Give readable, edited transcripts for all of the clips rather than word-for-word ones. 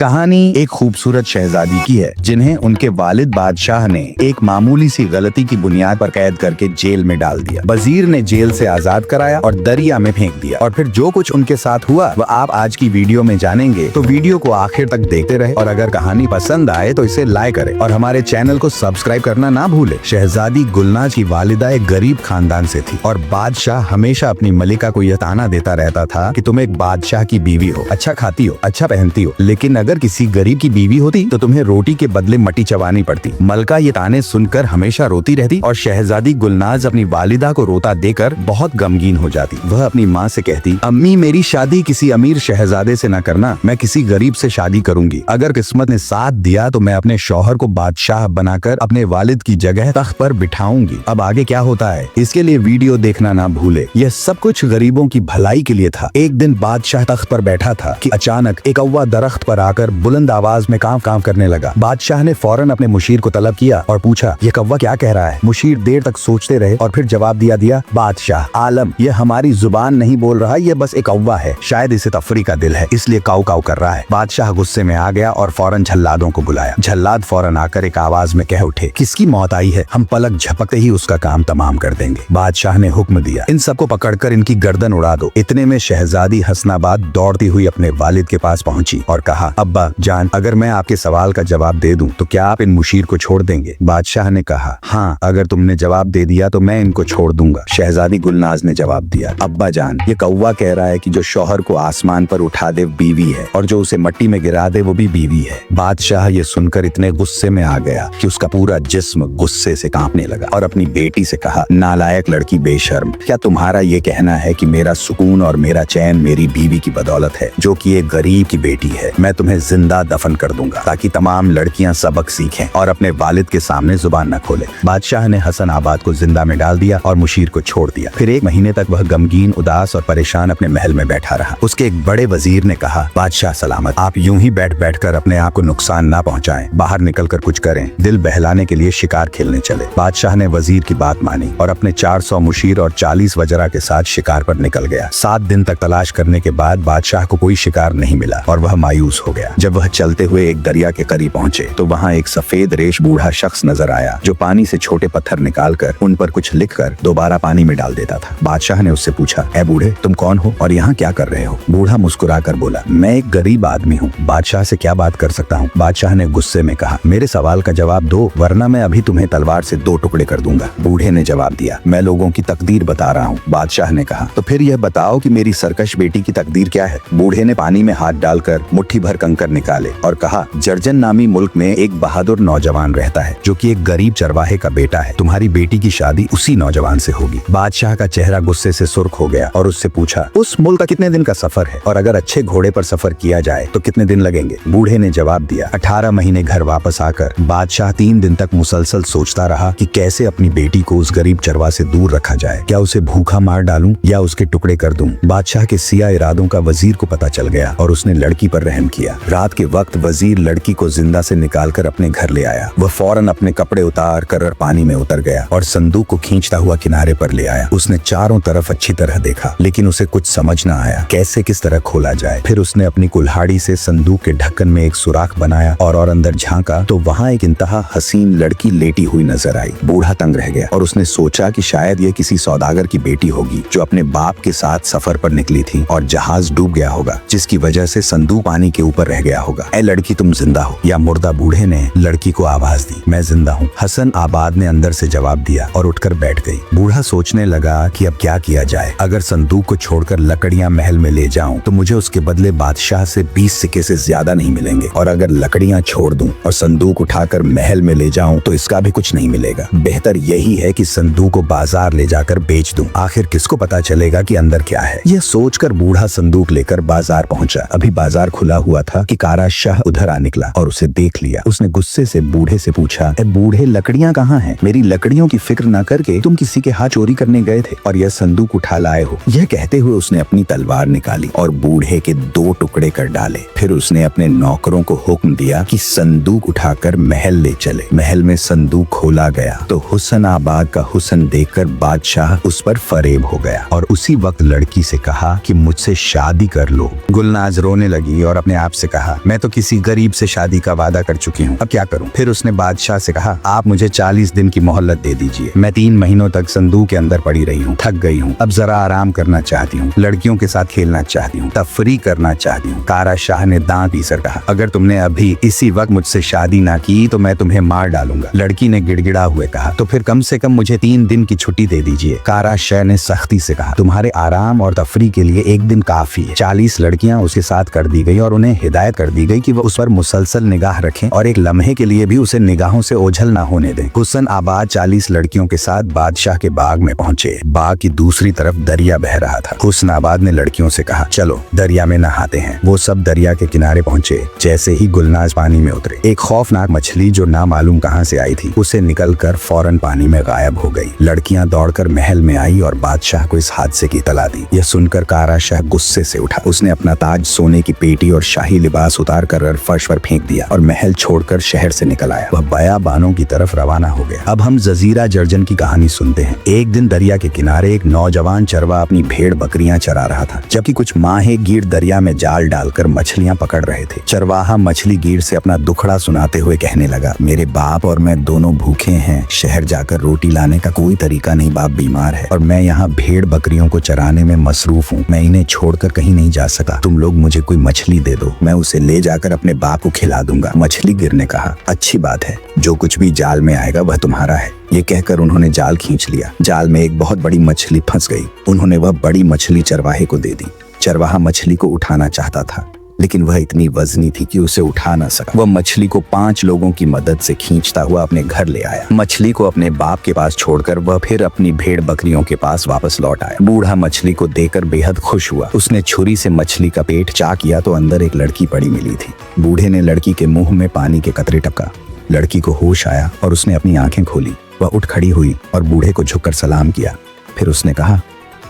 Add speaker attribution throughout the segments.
Speaker 1: कहानी एक खूबसूरत शहजादी की है जिन्हें उनके वालिद बादशाह ने एक मामूली सी गलती की बुनियाद पर कैद करके जेल में डाल दिया। वजीर ने जेल से आजाद कराया और दरिया में फेंक दिया। और फिर जो कुछ उनके साथ हुआ वह आप आज की वीडियो में जानेंगे, तो वीडियो को आखिर तक देखते रहे और अगर कहानी पसंद आए तो इसे लाइक करें और हमारे चैनल को सब्सक्राइब करना ना भूले। शहजादी गुलनाज की वालिदा एक गरीब खानदान से थी और बादशाह हमेशा अपनी मलिका को यह ताना देता रहता था कि तुम एक बादशाह की बीवी हो, अच्छा खाती हो, अच्छा पहनती हो, लेकिन अगर किसी गरीब की बीवी होती तो तुम्हें रोटी के बदले मट्टी चबानी पड़ती। मलका ये ताने सुनकर हमेशा रोती रहती और शहजादी गुलनाज अपनी वालिदा को रोता देकर बहुत गमगीन हो जाती। वह अपनी माँ से कहती, अम्मी मेरी शादी किसी अमीर शहजादे से न करना, मैं किसी गरीब से शादी करूंगी। अगर किस्मत ने साथ दिया तो मैं अपने शौहर को बादशाह बनाकर अपने वालिद की जगह तख्त पर बिठाऊंगी। अब आगे क्या होता है इसके लिए वीडियो देखना ना भूले। यह सब कुछ गरीबों की भलाई के लिए था। एक दिन बादशाह तख्त पर बैठा था कि अचानक एक कौवा दरख्त पर आकर बुलंद आवाज में कांव कांव करने लगा। बादशाह ने फौरन अपने मुशीर को तलब किया और पूछा, ये कौवा क्या कह रहा है? मुशीर देर तक सोचते रहे और फिर जवाब दिया, बादशाह आलम, ये हमारी जुबान नहीं बोल रहा, ये बस एक कौवा है, शायद इसे तफरी का दिल है इसलिए काव काव कर रहा है। बादशाह गुस्से में आ गया और फौरन झल्लादों को बुलाया। झल्लाद फौरन आकर एक आवाज में कह उठे, किसकी मौत आई है? हम पलक झपकते ही उसका काम तमाम कर देंगे। बादशाह ने हुक्म दिया, इन सबको पकड़कर इनकी गर्दन उड़ा दो। इतने में शहजादी हसनाबाद दौड़ती हुई अपने वालिद के पास पहुंची और कहा, अब्बा जान, अगर मैं आपके सवाल का जवाब दे दूं तो क्या आप इन मुशीर को छोड़ देंगे? बादशाह ने कहा, हाँ, अगर तुमने जवाब दे दिया तो मैं इनको छोड़ दूंगा। शहजादी गुलनाज ने जवाब दिया, अब्बा जान, ये कौवा कह रहा है कि जो शौहर को आसमान पर उठा दे बीवी है और जो उसे मिट्टी में गिरा दे वो भी बीवी है। बादशाह ये सुनकर इतने गुस्से में आ गया कि उसका पूरा जिस्म गुस्से से कांपने लगा और अपनी बेटी से कहा, नालायक लड़की बेशर्म, क्या तुम्हारा ये कहना है कि मेरा सुकून और मेरा चैन मेरी बीवी की बदौलत है जो कि एक गरीब की बेटी है? मैं तुम्हें जिंदा दफन कर दूंगा ताकि तमाम लड़कियां सबक सीखें और अपने वालिद के सामने जुबान न खोले। बादशाह ने हसन आबाद को जिंदा में डाल दिया और मुशीर को छोड़ दिया। फिर एक महीने तक वह गमगीन, उदास और परेशान अपने महल में बैठा रहा। उसके एक बड़े वजीर ने कहा, बादशाह सलामत, आप यूं ही बैठ बैठ कर अपने आप को नुकसान ना पहुंचाएं, बाहर निकल कर कुछ करें, दिल बहलाने के लिए शिकार खेलने चले। बादशाह ने वजीर की बात मानी और अपने 400 मुशीर और 40 वजरा के साथ शिकार पर निकल गया। 7 दिन तक तलाश करने के बाद बादशाह को कोई शिकार नहीं मिला और वह मायूस हो गया। जब वह चलते हुए एक दरिया के करीब पहुंचे तो वहां एक सफेद रेश बूढ़ा शख्स नजर आया जो पानी से छोटे पत्थर निकालकर उन पर कुछ लिखकर दोबारा पानी में डाल देता था। बादशाह ने उससे पूछा, ए बूढ़े, तुम कौन हो और यहाँ क्या कर रहे हो? बूढ़ा मुस्कुराकर बोला, मैं एक गरीब आदमी हूँ, बादशाह से क्या बात कर सकता हूँ? बादशाह ने गुस्से में कहा, मेरे सवाल का जवाब दो वरना मैं अभी तुम्हें तलवार से 2 टुकड़े कर दूंगा। बूढ़े ने जवाब दिया, मैं लोगों की तकदीर बता रहा हूँ। बादशाह ने कहा, तो फिर यह बताओ कि मेरी सरकश बेटी की तकदीर क्या है? बूढ़े ने पानी में हाथ डालकर मुट्ठी भर कंकर निकाले और कहा, जर्जन नामी मुल्क में एक बहादुर नौजवान रहता है जो कि एक गरीब चरवाहे का बेटा है। तुम्हारी बेटी की शादी उसी नौजवान से होगी। बादशाह का चेहरा गुस्से से सुर्ख हो गया और उससे पूछा, उस मुल्क का कितने दिन का सफर है और अगर अच्छे घोड़े पर सफर किया जाए तो कितने दिन लगेंगे? बूढ़े ने जवाब दिया, 18 महीने। घर वापस आकर बादशाह 3 दिन तक मुसलसल सोचता रहा कि कैसे अपनी बेटी को उस गरीब चरवा से दूर रखा जाए। क्या उसे भूखा मार डालूं या उसके टुकड़े कर दूं? बादशाह के सिया इरादों का वजीर को पता चल गया और उसने लड़की पर रहम किया। रात के वक्त वजीर लड़की को जिंदा से निकालकर अपने घर ले आया। वह फौरन अपने कपड़े उतार कर पानी में उतर गया और संदूक को खींचता हुआ किनारे पर ले आया। उसने चारों तरफ अच्छी तरह देखा लेकिन उसे कुछ समझ न आया कैसे किस तरह खोला जाए। फिर उसने अपनी कुल्हाड़ी से संदूक के ढक्कन में एक सुराख बनाया और अंदर झांका तो वहाँ एक इंतहा हसीन लड़की लेटी हुई नजर आई। बूढ़ा तंग रह गया और उसने सोचा कि शायद ये किसी सौदागर की बेटी होगी जो अपने बाप के साथ सफर पर निकली थी और जहाज डूब गया होगा जिसकी वजह से संदूक पानी के ऊपर रह गया होगा। ए लड़की, तुम जिंदा हो या मुर्दा? बूढ़े ने लड़की को आवाज दी, मैं जिंदा हूँ। हसन आबाद ने अंदर से जवाब दिया और उठकर बैठ गई। बूढ़ा सोचने लगा कि अब क्या किया जाए। अगर संदूक को छोड़कर लकड़ियां महल में ले जाऊं तो मुझे उसके बदले बादशाह से 20 सिक्के से ज्यादा नहीं मिलेंगे और अगर लकड़ियां छोड़ दूं और संदूक उठाकर महल में ले जाऊं तो इसका भी कुछ नहीं मिलेगा। बेहतर यही है कि संदूक को बाजार ले जाकर बेच दूं, आखिर किसको पता चलेगा कि अंदर क्या है। यह सोचकर बूढ़ा संदूक लेकर बाजार पहुंचा। अभी बाजार खुला हुआ था कि कारा शाह उधर आ निकला और उसे देख लिया। उसने गुस्से से बूढ़े से पूछा, ए बूढ़े, लकड़ियां कहाँ हैं? मेरी लकड़ियों की फिक्र न करके तुम किसी के हाथ चोरी करने गए थे और यह संदूक उठा लाए हो। यह कहते हुए उसने अपनी तलवार निकाली और बूढ़े के 2 टुकड़े कर डाले। फिर उसने अपने नौकरों को हुक्म दिया कि संदूक उठाकर महल ले चले। महल में संदूक खोला गया तो हुसन आबाद का हुसन देखकर बादशाह उस पर फरेब हो गया और उसी वक्त लड़की से कहा कि मुझसे शादी कर लो। गुलनाज रोने लगी और अपने आप से कहा, मैं तो किसी गरीब से शादी का वादा कर चुकी हूँ, अब क्या करूँ। फिर उसने बादशाह से कहा, आप मुझे 40 दिन की मोहलत दे दीजिए। मैं 3 महीनों तक संदूक के अंदर पड़ी रही हूँ, थक गई हूँ, अब जरा आराम करना चाहती हूँ, लड़कियों के साथ खेलना चाहती हूँ, तफरी करना चाहती हूँ। कारा शाह ने दांत पीसकर कहा, अगर तुमने अभी इसी वक्त मुझसे शादी ना की तो मैं तुम्हें मार डालूंगा। लड़की ने गिड़गिड़ा हुए कहा, तो फिर कम से कम मुझे 3 दिन की छुट्टी दे दीजिए। कारा शाह ने सख्ती से कहा, तुम्हारे आराम और तफरी के लिए 1 दिन काफी है। 40 लड़कियां उसके साथ कर दी गई और उन्हें हिदायत कर दी गई कि वो उस पर मुसलसल निगाह रखें और एक लम्हे के लिए भी उसे निगाहों से ओझल ना होने दें। हुसन आबाद 40 लड़कियों के साथ बादशाह के बाग में पहुंचे। बाग की दूसरी तरफ दरिया बह रहा था। हुसन आबाद ने लड़कियों से कहा, चलो दरिया में नहाते हैं। वो सब दरिया के किनारे पहुंचे। जैसे ही गुलनाज पानी में उतरे, एक खौफनाक मछली जो ना मालूम कहां से आई थी उसे निकलकर फौरन पानी में गायब हो गई। लड़कियां दौड़कर महल में आई और बादशाह को इस हादसे की इतला दी। यह सुनकर कारा शाह गुस्से से उठा। उसने अपना ताज, सोने की पेटी और शाही लिबास उतार कर फर्श पर फेंक दिया और महल छोड़कर शहर से निकल आया। वह बयाबानों की तरफ रवाना हो गया। अब हम जजीरा जर्जन की कहानी सुनते हैं। एक दिन दरिया के किनारे एक नौजवान चरवा अपनी भेड़ बकरियां चरा रहा था, जबकि कुछ माहे गीर दरिया में जाल डालकर मछलियां पकड़ रहे थे। चरवाहा मछली गीर से अपना दुखड़ा सुनाते हुए कहने लगा, मेरे बाप और मैं दोनों भूखे हैं। शहर जाकर रोटी लाने का कोई तरीका नहीं। बाप बीमार है और मैं यहाँ भेड़ बकरियों को चराने में मसरूफ हूँ। मैं इन्हें छोड़कर कहीं नहीं जा सका। तुम लोग मुझे कोई मछली दे दो, मैं उसे ले जाकर अपने बाप को खिला दूंगा। मछली गिर ने कहा, अच्छी बात है, जो कुछ भी जाल में आएगा वह तुम्हारा है। ये कहकर उन्होंने जाल खींच लिया। जाल में एक बहुत बड़ी मछली फंस गई। उन्होंने वह बड़ी मछली चरवाहे को दे दी। चरवाहा मछली को उठाना चाहता था, लेकिन वह इतनी वजनी थी कि उसे उठा न सका। वह मछली को 5 लोगों की मदद से खींचता हुआ अपने घर ले आया। मछली को अपने बाप के पास छोड़कर वह फिर अपनी भेड़ बकरियों के पास वापस लौट आया। बूढ़ा मछली को देखकर बेहद खुश हुआ। उसने छुरी से मछली का पेट चाक किया तो अंदर एक लड़की पड़ी मिली थी। बूढ़े ने लड़की के मुंह में पानी के कतरे टपका। लड़की को होश आया और उसने अपनी आंखें खोली। वह उठ खड़ी हुई और बूढ़े को झुककर सलाम किया। फिर उसने कहा,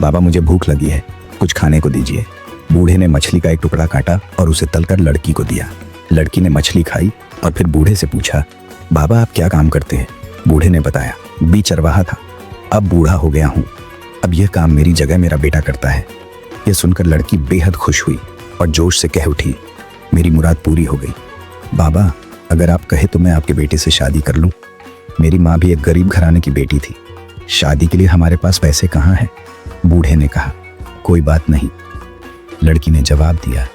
Speaker 1: बाबा मुझे भूख लगी है, कुछ खाने को दीजिए। बूढ़े ने मछली का एक टुकड़ा काटा और उसे तलकर लड़की को दिया। लड़की ने मछली खाई और फिर बूढ़े से पूछा, बाबा आप क्या काम करते हैं? बूढ़े ने बताया, बी चरवाहा था, अब बूढ़ा हो गया हूँ, अब यह काम मेरी जगह मेरा बेटा करता है। यह सुनकर लड़की बेहद खुश हुई और जोश से कह उठी, मेरी मुराद पूरी हो गई। बाबा अगर आप कहे तो मैं आपके बेटे से शादी कर लूँ। मेरी माँ भी एक गरीब घराने की बेटी थी। शादी के लिए हमारे पास पैसे कहाँ हैं? बूढ़े ने कहा, कोई बात नहीं। लड़की ने जवाब दिया,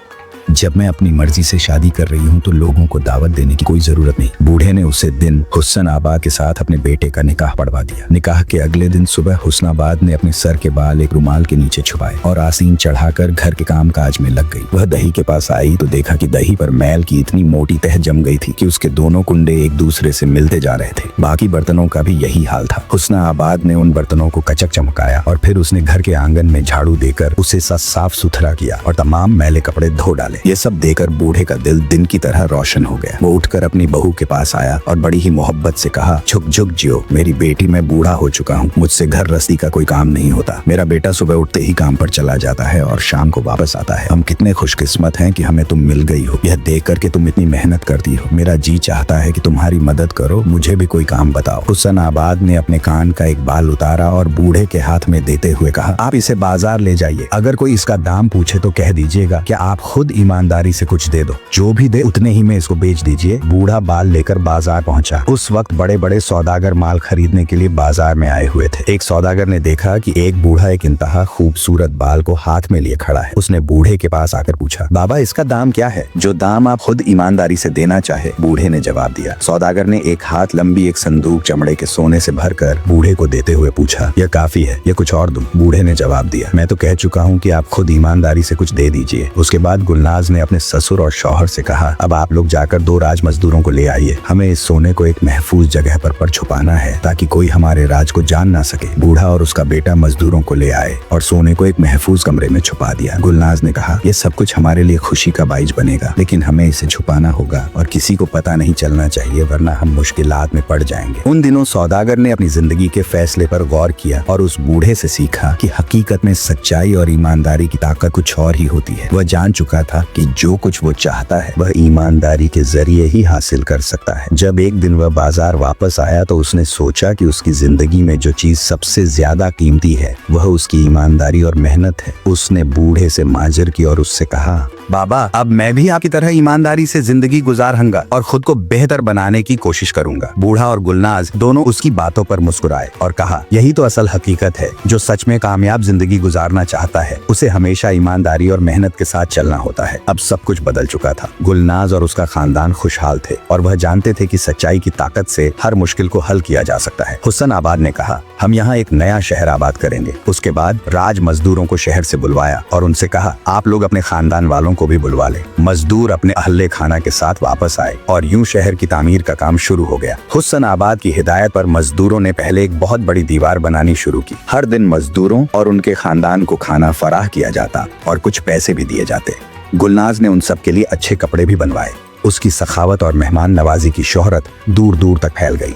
Speaker 1: जब मैं अपनी मर्जी से शादी कर रही हूँ तो लोगों को दावत देने की कोई जरूरत नहीं। बूढ़े ने उसे दिन हुस्नाबाद के साथ अपने बेटे का निकाह पढ़वा दिया। निकाह के अगले दिन सुबह हुस्नाबाद ने अपने सर के बाल एक रुमाल के नीचे छुपाए और आसीन चढ़ाकर घर के काम काज में लग गई। वह दही के पास आई तो देखा कि दही पर मैल की इतनी मोटी तह जम गई थी कि उसके दोनों कुंडे एक दूसरे से मिलते जा रहे थे। बाकी बर्तनों का भी यही हाल था। हुस्नाबाद ने उन बर्तनों को कचक चमकाया और फिर उसने घर के आंगन में झाड़ू देकर उसे साफ सुथरा किया और तमाम मैले कपड़े धो डाले। ये सब देखकर बूढ़े का दिल दिन की तरह रोशन हो गया। वो उठकर अपनी बहू के पास आया और बड़ी ही मोहब्बत से कहा, झुक झुक जियो मेरी बेटी, मैं बूढ़ा हो चुका हूँ, मुझसे घर रस्ती का कोई काम नहीं होता। मेरा बेटा सुबह उठते ही काम पर चला जाता है और शाम को वापस आता है। हम कितने खुशकिस्मत हैं कि हमें तुम मिल गई हो। यह देख कर के तुम इतनी मेहनत करती हो, मेरा जी चाहता है कि तुम्हारी मदद करो, मुझे भी कोई काम बताओ। हुस्नाबाद ने अपने कान का एक बाल उतारा और बूढ़े के हाथ में देते हुए कहा, आप इसे बाजार ले जाइए, अगर कोई इसका दाम पूछे तो कह दीजिएगा कि आप खुद ईमानदारी से कुछ दे दो, जो भी दे उतने ही में इसको बेच दीजिए। बूढ़ा बाल लेकर बाजार पहुंचा। उस वक्त बड़े बड़े सौदागर माल खरीदने के लिए बाजार में आए हुए थे। एक सौदागर ने देखा कि एक बूढ़ा एक इंतहा खूबसूरत बाल को हाथ में लिए खड़ा है। उसने बूढ़े के पास आकर पूछा, बाबा इसका दाम क्या है? जो दाम आप खुद ईमानदारी से देना चाहे। बूढ़े ने जवाब दिया। सौदागर ने एक हाथ लंबी एक संदूक चमड़े के सोने से भरकर बूढ़े को देते हुए पूछा, यह काफी है, यह कुछ और दूं? बूढ़े ने जवाब दिया, मैं तो कह चुका हूँ कि आप खुद ईमानदारी से कुछ दे दीजिए। उसके बाद गुलनाज ने अपने ससुर और शौहर से कहा, अब आप लोग जाकर 2 राज मजदूरों को ले आइए, हमें इस सोने को एक महफूज जगह पर छुपाना है ताकि कोई हमारे राज को जान ना सके। बूढ़ा और उसका बेटा मजदूरों को ले आए और सोने को एक महफूज कमरे में छुपा दिया। गुलनाज ने कहा, यह सब कुछ हमारे लिए खुशी का बाइज बनेगा, लेकिन हमें इसे छुपाना होगा और किसी को पता नहीं चलना चाहिए, वरना हम मुश्किलात में पड़ जाएंगे। उन दिनों सौदागर ने अपनी जिंदगी के फैसले पर गौर किया और उस बूढ़े से सीखा कि हकीकत में सच्चाई और ईमानदारी की ताकत कुछ और ही होती है। वह जान चुका था कि जो कुछ वो चाहता है वह ईमानदारी के जरिए ही हासिल कर सकता है। जब एक दिन वह बाजार वापस आया तो उसने सोचा कि उसकी जिंदगी में जो चीज सबसे ज्यादा कीमती है वह उसकी ईमानदारी और मेहनत है। उसने बूढ़े से माजर की और उससे कहा, बाबा, अब मैं भी आपकी तरह ईमानदारी से जिंदगी गुजारूंगा और खुद को बेहतर बनाने की कोशिश करूंगा। बूढ़ा और गुलनाज दोनों उसकी बातों पर मुस्कुराए और कहा, यही तो असल हकीकत है। जो सच में कामयाब जिंदगी गुजारना चाहता है उसे हमेशा ईमानदारी और मेहनत के साथ चलना होता है। अब सब कुछ बदल चुका था। गुलनाज और उसका खानदान खुशहाल थे और वह जानते थे कि सच्चाई की ताकत से हर मुश्किल को हल किया जा सकता है। हुसैन आबाद ने कहा, हम यहाँ एक नया शहर आबाद करेंगे। उसके बाद राज मजदूरों को शहर से बुलवाया और उनसे कहा, आप लोग अपने खानदान वालों को भी बुलवा ले। मजदूर अपने अहले खाना के साथ वापस आए और यूं शहर की तामीर का काम शुरू हो गया। हुसैन आबाद की हिदायत पर मजदूरों ने पहले एक बहुत बड़ी दीवार बनानी शुरू की। हर दिन मजदूरों और उनके खानदान को खाना फराह किया जाता और कुछ पैसे भी दिए जाते। गुलनाज ने उन सब के लिए अच्छे कपड़े भी बनवाए। उसकी सखावत और मेहमान नवाजी की शोहरत दूर दूर तक फैल गई।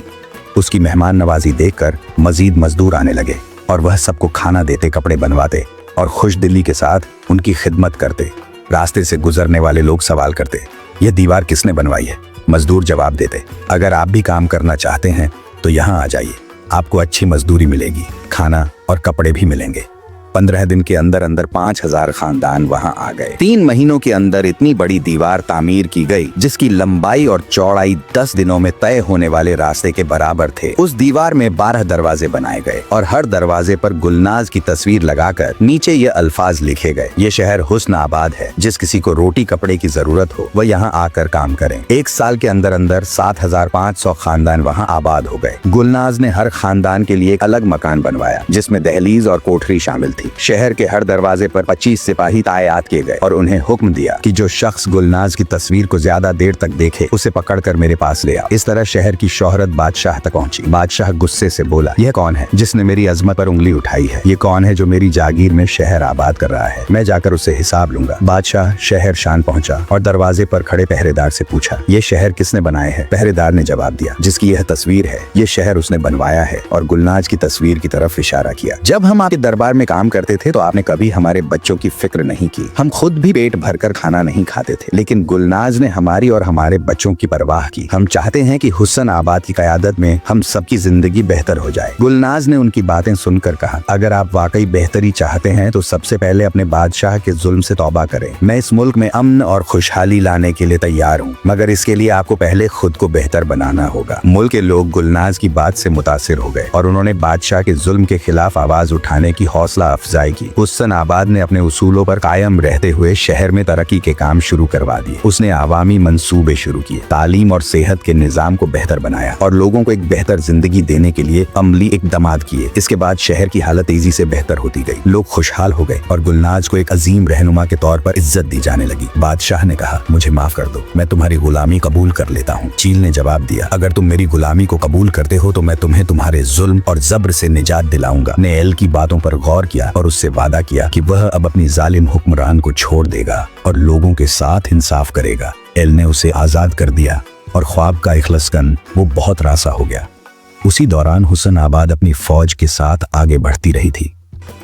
Speaker 1: उसकी मेहमान नवाजी देखकर मजीद मजदूर आने लगे और वह सबको खाना देते, कपड़े बनवाते और खुश दिली के साथ उनकी खिदमत करते। रास्ते से गुजरने वाले लोग सवाल करते, यह दीवार किसने बनवाई है? मजदूर जवाब देते, अगर आप भी काम करना चाहते हैं तो यहाँ आ जाइए, आपको अच्छी मजदूरी मिलेगी, खाना और कपड़े भी मिलेंगे। 15 दिन के अंदर अंदर 5000 खानदान वहां आ गए। 3 महीनों के अंदर इतनी बड़ी दीवार तामीर की गई जिसकी लंबाई और चौड़ाई 10 दिनों में तय होने वाले रास्ते के बराबर थे। उस दीवार में 12 दरवाजे बनाए गए और हर दरवाजे पर गुलनाज की तस्वीर लगाकर नीचे ये अल्फाज लिखे गए, ये शहर हुस्न आबाद है। जिस किसी को रोटी कपड़े की जरूरत हो वह यहाँ आकर काम करें। 1 साल के अंदर अंदर 7500 खानदान वहाँ आबाद हो गए। गुलनाज ने हर खानदान के लिए एक अलग मकान बनवाया जिसमें दहलीज और कोठरी शामिल थी। शहर के हर दरवाजे पर 25 सिपाही तैनात किए गए और उन्हें हुक्म दिया कि जो शख्स गुलनाज की तस्वीर को ज्यादा देर तक देखे उसे पकड़कर मेरे पास ले आओ। इस तरह शहर की शोहरत बादशाह तक पहुंची। बादशाह गुस्से से बोला, यह कौन है जिसने मेरी अजमत पर उंगली उठाई है? ये कौन है जो मेरी जागीर में शहर आबाद कर रहा है? मैं जाकर उससे हिसाब लूंगा। बादशाह शहर शान पहुंचा और दरवाजे पर खड़े पहरेदार से पूछा, ये शहर किसने बनाए है? पहरेदार ने जवाब दिया, जिसकी यह तस्वीर है ये शहर उसने बनवाया है, और गुलनाज की तस्वीर की तरफ इशारा किया। जब हम आपके दरबार में काम करते थे तो आपने कभी हमारे बच्चों की फिक्र नहीं की। हम खुद भी पेट भरकर खाना नहीं खाते थे, लेकिन गुलनाज ने हमारी और हमारे बच्चों की परवाह की। हम चाहते हैं कि हुसैन आबाद की क़यादत में हम सबकी जिंदगी बेहतर हो जाए। गुलनाज ने उनकी बातें सुनकर कहा, अगर आप वाकई बेहतरी चाहते हैं तो सबसे पहले अपने बादशाह के जुल्म से तौबा करें। मैं इस मुल्क में अमन और खुशहाली लाने के लिए तैयार हूँ, मगर इसके लिए आपको पहले खुद को बेहतर बनाना होगा। मुल्क के लोग गुलनाज की बात से मुतासिर हो गए और उन्होंने बादशाह के जुल्म के खिलाफ आवाज उठाने की हौसला अफजाई की। हुसैन आबाद ने अपने उसूलों पर कायम रहते हुए शहर में तरक्की के काम शुरू करवा दिए। उसने आवामी मंसूबे शुरू किए, तालीम और सेहत के निजाम को बेहतर बनाया और लोगों को एक बेहतर जिंदगी देने के लिए अमली इकदामात किए। इसके बाद शहर की हालत तेजी से बेहतर होती गई, लोग खुशहाल हो गए और गुलनाज को एक अजीम रहनुमा के तौर पर इज्जत दी जाने लगी। बादशाह ने कहा, मुझे माफ कर दो, मैं तुम्हारी गुलामी कबूल कर लेता हूँ। चील ने जवाब दिया, अगर तुम मेरी गुलामी को कबूल करते हो तो मैं तुम्हें तुम्हारे जुल्म और जब्र से निजात दिलाऊंगा। ने एल की बातों पर गौर किया और उससे वादा किया कि वह अब अपनी जालिम हुक्मरान को छोड़ देगा और लोगों के साथ इंसाफ करेगा। एल ने उसे आजाद कर दिया और ख्वाब का इखलासकन वो बहुत रासा हो गया। उसी दौरान हुसैन आबाद अपनी फौज के साथ आगे बढ़ती रही थी।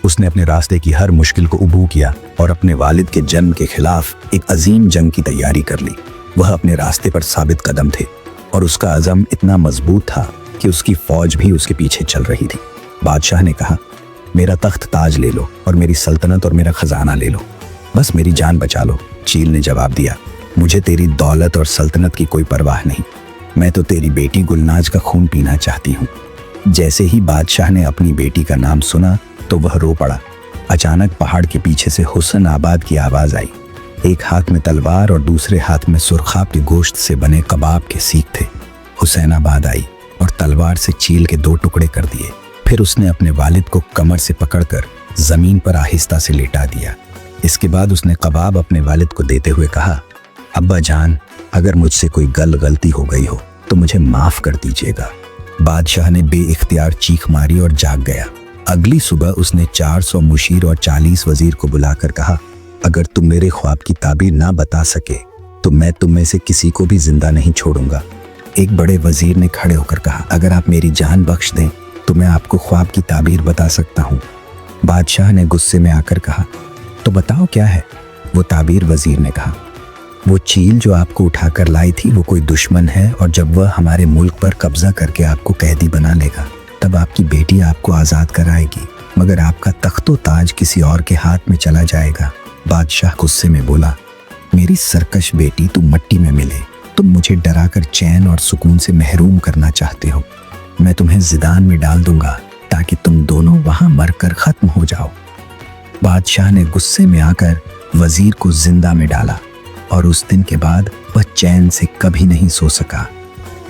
Speaker 1: उसने अपने रास्ते की हर मुश्किल को उबू किया और अपने वालिद के जन्म के खिलाफ एक अजीम जंग की तैयारी कर ली। वह अपने रास्ते पर साबित कदम थे और उसका अज़म इतना मजबूत था कि उसकी फौज भी उसके पीछे चल रही थी। बादशाह ने कहा, मेरा तख्त ताज ले लो और मेरी सल्तनत और मेरा खजाना ले लो, बस मेरी जान बचा लो। चील ने जवाब दिया, मुझे तेरी दौलत और सल्तनत की कोई परवाह नहीं, मैं तो तेरी बेटी गुलनाज का खून पीना चाहती हूँ। जैसे ही बादशाह ने अपनी बेटी का नाम सुना तो वह रो पड़ा। अचानक पहाड़ के पीछे से हुसैन आबाद की आवाज आई। एक हाथ में तलवार और दूसरे हाथ में सुरखाब के गोश्त से बने कबाब के सीख थे। हुसैन आबाद आई और तलवार से चील के 2 टुकड़े कर दिए। फिर उसने अपने वालिद को कमर से पकड़कर जमीन पर आहिस्ता से लेटा दिया। इसके बाद उसने कबाब अपने वालिद को देते हुए कहा, अब्बा जान, अगर मुझसे कोई गलती हो गई हो तो मुझे माफ कर दीजिएगा। बादशाह ने बेइख्तियार चीख मारी और जाग गया। अगली सुबह उसने 400 मुशीर और 40 वजीर को बुलाकर कहा, अगर तुम मेरे ख्वाब की ताबीर ना बता सके तो मैं तुम में से किसी को भी जिंदा नहीं छोड़ूंगा। एक बड़े वजीर ने खड़े होकर कहा, अगर आप मेरी जान बख्श दें तो मैं आपको ख्वाब की ताबीर बता सकता हूँ। बादशाह ने गुस्से में आकर कहा, तो बताओ क्या है वो ताबीर? वजीर ने कहा, वो चील जो आपको उठाकर लाई थी वो कोई दुश्मन है और जब वह हमारे मुल्क पर कब्जा करके आपको कैदी बना लेगा तब आपकी बेटी आपको आज़ाद कराएगी, मगर आपका तख्तो ताज किसी और के हाथ में चला जाएगा। बादशाह गुस्से में बोला,
Speaker 2: मेरी सरकश बेटी, तुम मट्टी में मिले। तुम मुझे डराकर चैन और सुकून से महरूम करना चाहते हो। मैं तुम्हें जिंदान में डाल दूंगा ताकि तुम दोनों वहां मरकर खत्म हो जाओ। बादशाह ने गुस्से में आकर वजीर को जिंदा में डाला और उस दिन के बाद वह चैन से कभी नहीं सो सका।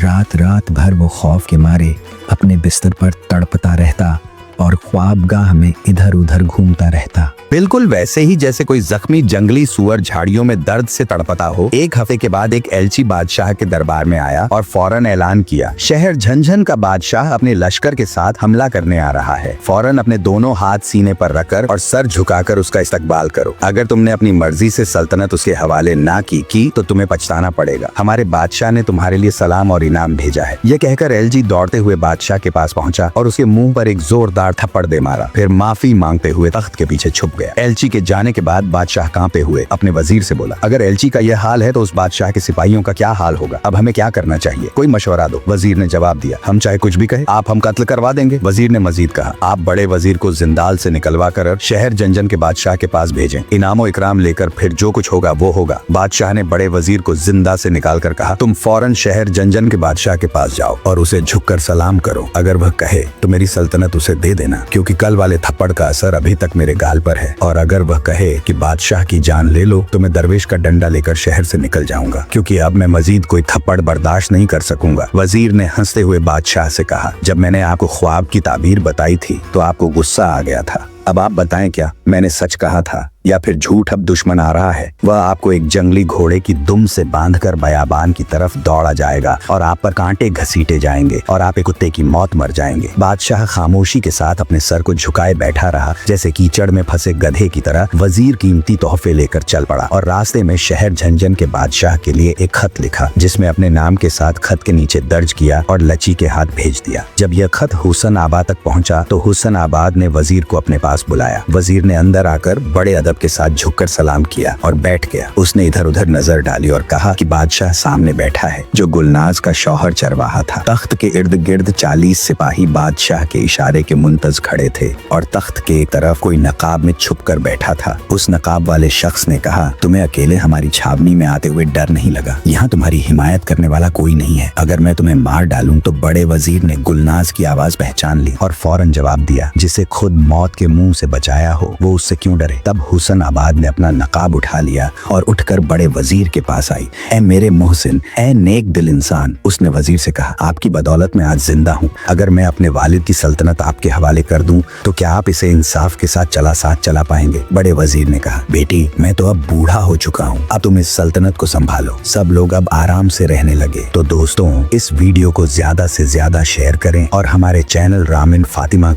Speaker 2: रात रात भर वो खौफ के मारे अपने बिस्तर पर तड़पता रहता और ख्वाबगाह में इधर उधर घूमता रहता।
Speaker 1: बिल्कुल वैसे ही जैसे कोई जख्मी जंगली सुअर झाड़ियों में दर्द से तड़पता हो। एक हफ्ते के बाद एक एलची बादशाह के दरबार में आया और फौरन ऐलान किया, शहर झंझन का बादशाह अपने लश्कर के साथ हमला करने आ रहा है। फौरन अपने दोनों हाथ सीने पर रखकर और सर झुकाकर उसका इस्तकबाल करो। अगर तुमने अपनी मर्जी से सल्तनत उसके हवाले ना की तो तुम्हें पछताना पड़ेगा। हमारे बादशाह ने तुम्हारे लिए सलाम और इनाम भेजा है। ये कहकर एलजी दौड़ते हुए बादशाह के पास पहुंचा और उसके मुंह पर एक जोरदार थप्पड़ दे मारा। फिर माफी मांगते हुए तख्त के पीछे छुप गया। एलची के जाने के बाद बादशाह कांपते हुए अपने वजीर से बोला, अगर एलची का यह हाल है तो उस बादशाह के सिपाहियों का क्या हाल होगा? अब हमें क्या करना चाहिए? कोई मशवरा दो। वजीर ने जवाब दिया, हम चाहे कुछ भी कहे, आप हम कत्ल करवा देंगे। वजीर ने मजीद कहा, आप बड़े वजीर को जिंदाल से निकलवा कर शहर झंझन के बादशाह के पास भेजें। इनामो इकराम लेकर फिर जो कुछ होगा वो होगा। बादशाह ने बड़े वजीर को जिंदा से निकाल कर कहा, तुम फौरन शहर झंझन के बादशाह के पास जाओ और उसे झुककर सलाम करो। अगर वह कहे तो मेरी सल्तनत उसे दे देना, क्योंकि कल वाले थप्पड़ का असर अभी तक मेरे गाल पर है। और अगर वह कहे कि बादशाह की जान ले लो तो मैं दरवेश का डंडा लेकर शहर से निकल जाऊंगा, क्योंकि अब मैं मजीद कोई थप्पड़ बर्दाश्त नहीं कर सकूंगा। वजीर ने हंसते हुए बादशाह से कहा, जब मैंने आपको ख्वाब की ताबीर बताई थी तो आपको गुस्सा आ गया था। अब आप बताएं, क्या मैंने सच कहा था या फिर झूठ अब दुश्मन आ रहा है? वह आपको एक जंगली घोड़े की दुम से बांधकर बयाबान की तरफ दौड़ा जाएगा और आप पर कांटे घसीटे जाएंगे और आप एक कुत्ते की मौत मर जाएंगे। बादशाह खामोशी के साथ अपने सर को झुकाए बैठा रहा, जैसे कीचड़ में फंसे गधे की तरह। वजीर कीमती तोहफे लेकर चल पड़ा और रास्ते में शहर झंझन के बादशाह के लिए एक खत लिखा, जिसमें अपने नाम के साथ खत के नीचे दर्ज किया और लची के हाथ भेज दिया। जब यह खत हुसन आबाद तक पहुंचा तो हुसन आबाद ने वजीर को अपने पास बुलाया। वजीर ने अंदर आकर बड़े अदब के साथ झुककर सलाम किया और बैठ गया। उसने इधर उधर नजर डाली और कहा कि बादशाह सामने बैठा है, जो गुलनाज का शौहर चरवाहा था। तख्त के इर्द गिर्द 40 सिपाही बादशाह के इशारे के मुंतज खड़े थे और तख्त के एक तरफ कोई नकाब में छुपकर बैठा था। उस नकाब वाले शख्स ने कहा, तुम्हें अकेले हमारी छावनी में आते हुए डर नहीं लगा? यहाँ तुम्हारी हिमायत करने वाला कोई नहीं है। अगर मैं तुम्हें मार डालूं तो बड़े वजीर ने गुलनाज की आवाज पहचान ली और फौरन जवाब दिया, जिसे खुद मौत के मुंह से बचाया हो वो उससे क्यों डरे? तब हुसन आबाद ने अपना नकाब उठा लिया और उठकर बड़े वजीर के पास आई। ए मेरे मोहसिन, ए नेक दिल इंसान, उसने वजीर से कहा, आपकी बदौलत मैं आज जिंदा हूँ। अगर मैं अपने वालिद की सल्तनत आपके हवाले कर दूं तो क्या आप इसे इंसाफ के साथ चला पाएंगे? बड़े वजीर ने कहा, बेटी मैं तो अब बूढ़ा हो चुका हूँ, अब तुम इस सल्तनत को संभालो। सब लोग अब आराम से रहने लगे। तो दोस्तों, इस वीडियो को ज्यादा से ज्यादा शेयर करें और हमारे चैनल रामिन फातिमा